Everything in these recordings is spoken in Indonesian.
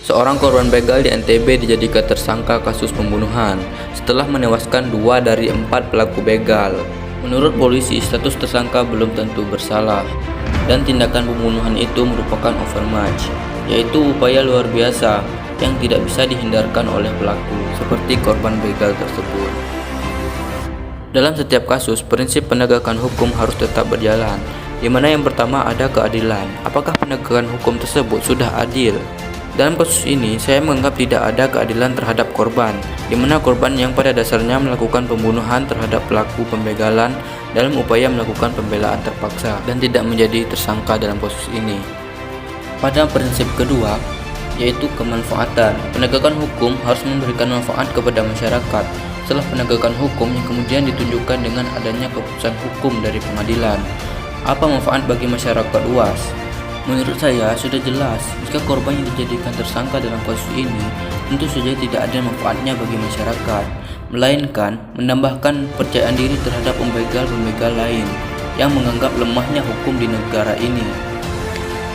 Seorang korban begal di NTB dijadikan tersangka kasus pembunuhan setelah menewaskan 2 dari 4 pelaku begal. Menurut polisi, status tersangka belum tentu bersalah dan tindakan pembunuhan itu merupakan overmatch, yaitu upaya luar biasa yang tidak bisa dihindarkan oleh pelaku seperti korban begal tersebut. Dalam setiap kasus, prinsip penegakan hukum harus tetap berjalan, di mana yang pertama ada keadilan. Apakah penegakan hukum tersebut sudah adil? Dalam kasus ini, saya menganggap tidak ada keadilan terhadap korban, di mana korban yang pada dasarnya melakukan pembunuhan terhadap pelaku pembegalan dalam upaya melakukan pembelaan terpaksa dan tidak menjadi tersangka dalam kasus ini. Pada prinsip kedua, yaitu kemanfaatan. Penegakan hukum harus memberikan manfaat kepada masyarakat. Setelah penegakan hukum yang kemudian ditunjukkan dengan adanya keputusan hukum dari pengadilan. Apa manfaat bagi masyarakat luas? Menurut saya sudah jelas, jika korban yang dijadikan tersangka dalam kasus ini tentu saja tidak ada manfaatnya bagi masyarakat, melainkan menambahkan percayaan diri terhadap pembegal-pembegal lain yang menganggap lemahnya hukum di negara ini.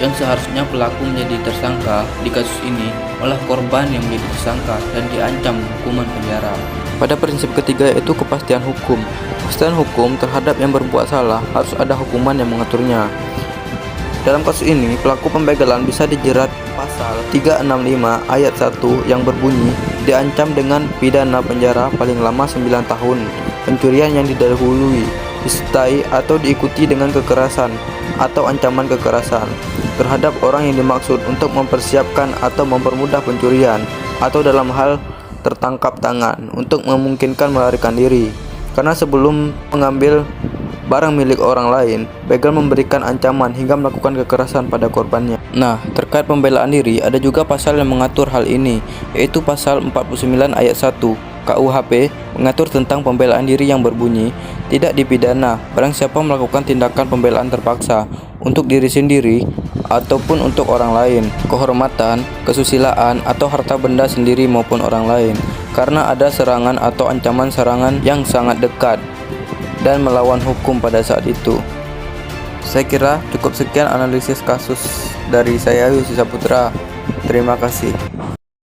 Yang seharusnya pelaku menjadi tersangka di kasus ini, malah korban yang menjadi tersangka dan diancam hukuman penjara. Pada prinsip ketiga yaitu kepastian hukum. Kepastian hukum terhadap yang berbuat salah harus ada hukuman yang mengaturnya. Dalam kasus ini, pelaku pembegalan bisa dijerat pasal 365 ayat 1 yang berbunyi diancam dengan pidana penjara paling lama 9 tahun. Pencurian yang didahului, disertai atau diikuti dengan kekerasan atau ancaman kekerasan terhadap orang yang dimaksud untuk mempersiapkan atau mempermudah pencurian atau dalam hal tertangkap tangan untuk memungkinkan melarikan diri. Karena sebelum mengambil barang milik orang lain, begal memberikan ancaman hingga melakukan kekerasan pada korbannya. Nah, terkait pembelaan diri, ada juga pasal yang mengatur hal ini, yaitu pasal 49 ayat 1 KUHP mengatur tentang pembelaan diri yang berbunyi, tidak dipidana barang siapa melakukan tindakan pembelaan terpaksa untuk diri sendiri ataupun untuk orang lain, kehormatan, kesusilaan, atau harta benda sendiri maupun orang lain, karena ada serangan atau ancaman serangan yang sangat dekat dan melawan hukum pada saat itu. Saya kira cukup sekian analisis kasus dari saya, Yosi Saputra. Terima kasih.